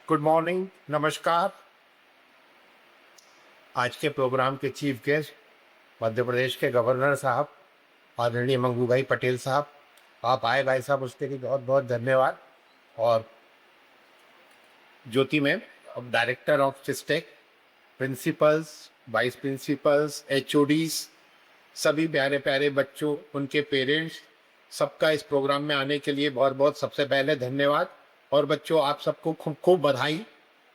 Good morning, नमस्कार। आज के प्रोग्राम के चीफ गेस्ट मध्य प्रदेश के गवर्नर साहब आदरणीय मंगू भाई पटेल साहब, आप आए भाई साहब, उसके लिए बहुत बहुत धन्यवाद। और Jyoti ma'am, director of SISTec, principals, vice principals, HODs, सभी प्यारे प्यारे बच्चों, उनके पेरेंट्स, सबका इस प्रोग्राम में आने के लिए बहुत बहुत सबसे पहले धन्यवाद। और बच्चों, आप सबको खूब खूब बधाई।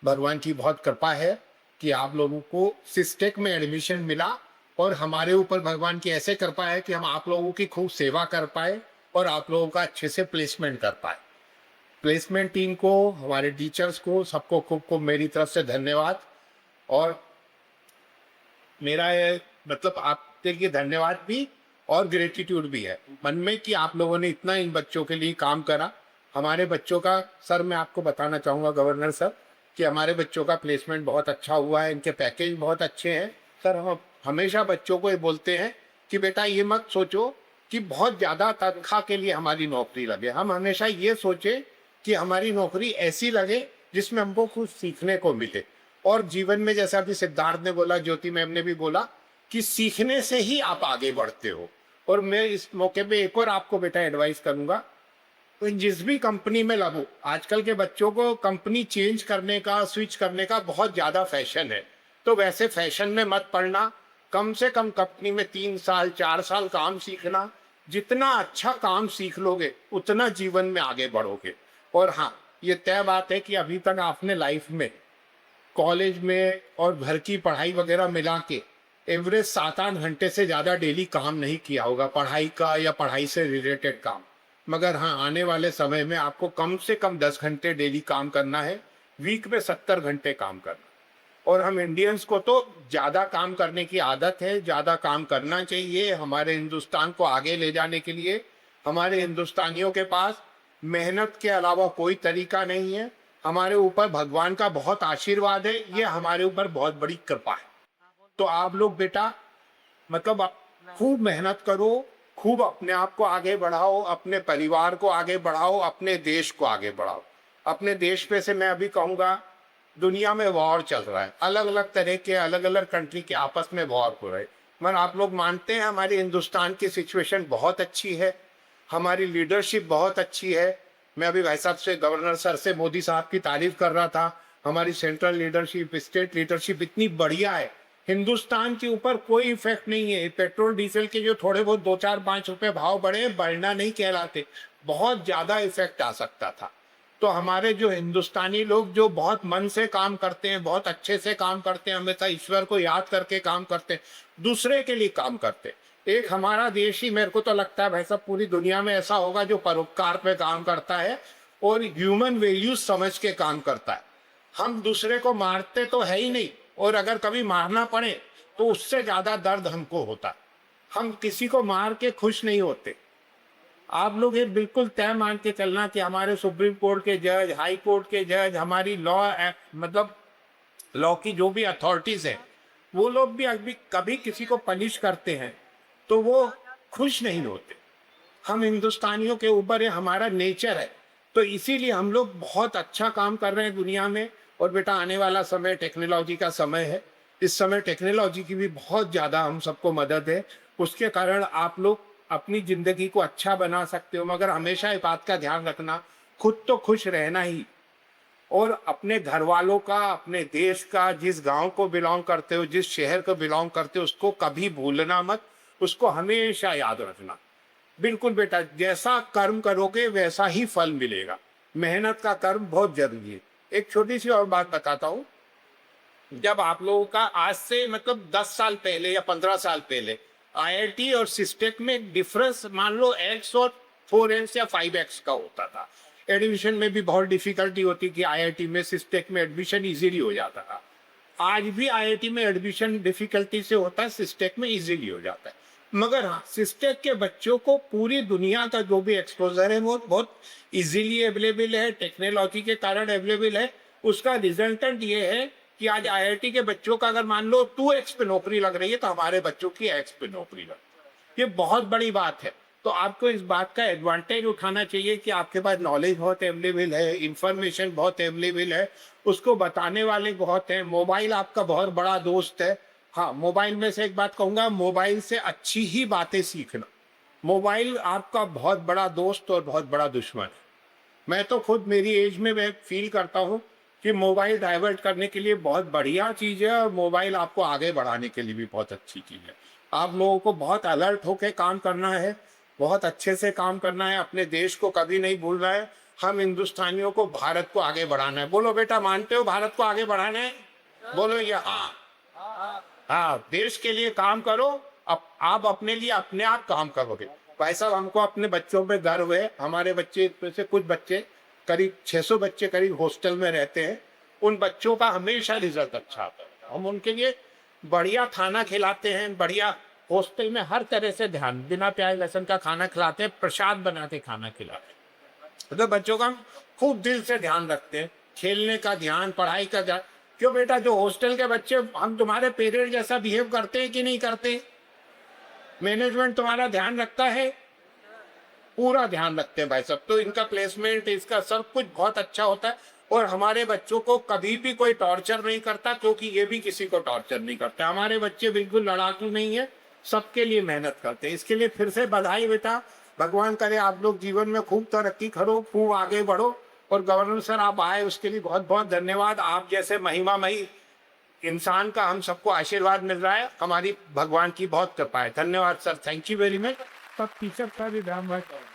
भगवान की बहुत कृपा है कि आप लोगों को सिस्टेक में एडमिशन मिला, और हमारे ऊपर भगवान की ऐसे कृपा है कि हम आप लोगों की खूब सेवा कर पाए और आप लोगों का अच्छे से प्लेसमेंट कर पाए। प्लेसमेंट टीम को, हमारे टीचर्स को, सबको खूब खूब मेरी तरफ से धन्यवाद। और मेरा ये मतलब आपके लिए धन्यवाद भी और ग्रेटिट्यूड भी है मन में कि आप लोगों ने इतना इन बच्चों के लिए काम करा। हमारे बच्चों का, सर मैं आपको बताना चाहूँगा गवर्नर सर, कि हमारे बच्चों का प्लेसमेंट बहुत अच्छा हुआ है, इनके पैकेज बहुत अच्छे हैं। सर हम हमेशा बच्चों को ये बोलते हैं कि बेटा ये मत सोचो कि बहुत ज़्यादा तनख्वाह के लिए हमारी नौकरी लगे, हम हमेशा ये सोचें कि हमारी नौकरी ऐसी लगे जिसमें हमको कुछ सीखने को मिले। और जीवन में, जैसा अभी सिद्धार्थ ने बोला, ज्योति मैम ने भी बोला, कि सीखने से ही आप आगे बढ़ते हो। और मैं इस मौके पे एक और आपको बेटा एडवाइस करूंगा, तो जिस भी कंपनी में लगो, आजकल के बच्चों को कंपनी चेंज करने का, स्विच करने का बहुत ज़्यादा फैशन है। तो वैसे फैशन में मत पड़ना, कम से कम कंपनी में 3 साल 4 साल काम सीखना। जितना अच्छा काम सीख लोगे उतना जीवन में आगे बढ़ोगे। और हाँ, ये तय बात है कि अभी तक आपने लाइफ में कॉलेज में और घर की पढ़ाई वगैरह मिला के एवरेज 7-8 घंटे से ज़्यादा डेली काम नहीं किया होगा, पढ़ाई का या पढ़ाई से रिलेटेड काम। मगर हाँ, आने वाले समय में आपको कम से कम 10 घंटे डेली काम करना है, वीक में 70 घंटे काम करना। और हम इंडियंस को तो ज़्यादा काम करने की आदत है, ज़्यादा काम करना चाहिए। हमारे हिंदुस्तान को आगे ले जाने के लिए हमारे हिंदुस्तानियों के पास मेहनत के अलावा कोई तरीका नहीं है। हमारे ऊपर भगवान का बहुत आशीर्वाद है, ये हमारे ऊपर बहुत बड़ी कृपा है। तो आप लोग बेटा, मतलब आप खूब मेहनत करो, खूब अपने आप को आगे बढ़ाओ, अपने परिवार को आगे बढ़ाओ, अपने देश को आगे बढ़ाओ। अपने देश पे से मैं अभी कहूँगा, दुनिया में वॉर चल रहा है, अलग अलग तरह के, अलग अलग कंट्री के आपस में वॉर हो रहे हैं। मगर आप लोग मानते हैं हमारे हिंदुस्तान की सिचुएशन बहुत अच्छी है, हमारी लीडरशिप बहुत अच्छी है। मैं अभी भाई साहब से, गवर्नर सर से, मोदी साहब की तारीफ कर रहा था। हमारी सेंट्रल लीडरशिप, स्टेट लीडरशिप इतनी बढ़िया है, हिंदुस्तान के ऊपर कोई इफेक्ट नहीं है। पेट्रोल डीजल के जो थोड़े बहुत 2 4 5 रुपए भाव बढ़े, बढ़ना नहीं कहलाते, बहुत ज्यादा इफेक्ट आ सकता था। तो हमारे जो हिंदुस्तानी लोग जो बहुत मन से काम करते हैं, बहुत अच्छे से काम करते हैं, हमेशा ईश्वर को याद करके काम करते हैं, दूसरे के लिए काम करते हैं। एक हमारा देश ही, मेरे को तो लगता है भाई साहब, पूरी दुनिया में ऐसा होगा जो परोपकार पे काम करता है और ह्यूमन वैल्यूज समझ के काम करता है। हम दूसरे को मारते तो है ही नहीं, और अगर कभी मारना पड़े तो उससे ज्यादा दर्द हमको होता है। हम किसी को मार के खुश नहीं होते। आप लोग ये बिल्कुल तय मान के चलना कि हमारे सुप्रीम कोर्ट के जज, हाई कोर्ट के जज, हमारी लॉ मतलब लॉ की जो भी अथॉरिटीज है, वो लोग भी अभी कभी किसी को पनिश करते हैं तो वो खुश नहीं होते। हम हिंदुस्तानियों के ऊपर ये हमारा नेचर है। तो इसीलिए हम लोग बहुत अच्छा काम कर रहे हैं दुनिया में। और बेटा, आने वाला समय टेक्नोलॉजी का समय है। इस समय टेक्नोलॉजी की भी बहुत ज़्यादा हम सबको मदद है। उसके कारण आप लोग अपनी ज़िंदगी को अच्छा बना सकते हो, मगर हमेशा इस बात का ध्यान रखना, खुद तो खुश रहना ही, और अपने घर वालों का, अपने देश का, जिस गांव को बिलोंग करते हो, जिस शहर को बिलोंग करते हो, उसको कभी भूलना मत, उसको हमेशा याद रखना। बिल्कुल बेटा, जैसा कर्म करोगे वैसा ही फल मिलेगा। मेहनत का कर्म बहुत जरूरी है। एक छोटी सी और बात बताता हूँ। जब आप लोगों का आज से मतलब 10 साल पहले या 15 साल पहले आईआईटी और सिस्टेक में डिफरेंस मान लो एक्स और 4x या 5x का होता था। एडमिशन में भी बहुत डिफिकल्टी होती कि आईआईटी में, सिस्टेक में एडमिशन इजीली हो जाता था। आज भी आईआईटी में एडमिशन डिफिकल्टी से होता है, सिस्टेक में इजीली हो जाता है। मगर हाँ, सिस्टेक के बच्चों को पूरी दुनिया का जो भी एक्सपोजर है वो बहुत इजीली अवेलेबल है, टेक्नोलॉजी के कारण अवेलेबल है। उसका रिजल्टेंट ये है कि आज आईआईटी के बच्चों का अगर मान लो 2x पे नौकरी लग रही है, तो हमारे बच्चों की x पे नौकरी लग रही है। ये बहुत बड़ी बात है। तो आपको इस बात का एडवांटेज उठाना चाहिए कि आपके पास नॉलेज बहुत अवेलेबल है, इंफॉर्मेशन बहुत अवेलेबल है, उसको बताने वाले बहुत हैं। मोबाइल आपका बहुत बड़ा दोस्त है। हाँ, मोबाइल में से एक बात कहूँगा, मोबाइल से अच्छी ही बातें सीखना। मोबाइल आपका बहुत बड़ा दोस्त और बहुत बड़ा दुश्मन है। मैं तो खुद मेरी एज में मैं फील करता हूँ कि मोबाइल डाइवर्ट करने के लिए बहुत बढ़िया चीज़ है और मोबाइल आपको आगे बढ़ाने के लिए भी बहुत अच्छी चीज़ है। आप लोगों को बहुत अलर्ट होकर काम करना है, बहुत अच्छे से काम करना है, अपने देश को कभी नहीं भूलना है। हम हिंदुस्तानियों को भारत को आगे बढ़ाना है। बोलो बेटा, मानते हो भारत को आगे बढ़ाना है? बोलो ये हाँ। हाँ, देश के लिए काम करो। आप अपने लिए अपने आप काम करोगे। भाई साहब, हमको अपने बच्चों पे गर्व है। हमारे बच्चे में से कुछ बच्चे, करीब 600 बच्चे करीब हॉस्टल में रहते हैं। उन बच्चों का हमेशा रिजल्ट अच्छा आता है। हम उनके लिए बढ़िया खाना खिलाते हैं, बढ़िया हॉस्टल में हर तरह से ध्यान, बिना प्याज लहसुन का खाना खिलाते हैं, प्रसाद बनाते खाना खिलाते हैं। तो बच्चों का हम खूब दिल से ध्यान रखते हैं, खेलने का ध्यान, पढ़ाई का ध्यान। क्यों बेटा, जो हॉस्टल के बच्चे हम तुम्हारे पेरेंट जैसा बिहेव करते हैं कि नहीं करते? मैनेजमेंट तुम्हारा ध्यान रखता है? पूरा ध्यान रखते हैं भाई साहब। तो इनका प्लेसमेंट, इसका सब कुछ बहुत अच्छा होता है। और हमारे बच्चों को कभी भी कोई टॉर्चर नहीं करता, क्योंकि ये भी किसी को टॉर्चर नहीं करते। हमारे बच्चे बिल्कुल लड़ाकू नहीं है, सबके लिए मेहनत करते हैं। इसके लिए फिर से बधाई बेटा। भगवान करे आप लोग जीवन में खूब तरक्की करो, खूब आगे बढ़ो। और गवर्नर सर, आप आए उसके लिए बहुत बहुत धन्यवाद। आप जैसे महिमामयी इंसान का हम सबको आशीर्वाद मिल रहा है, हमारी भगवान की बहुत कृपा है। धन्यवाद sir, thank you very much. सब टीचर का भी ध्यान रखें।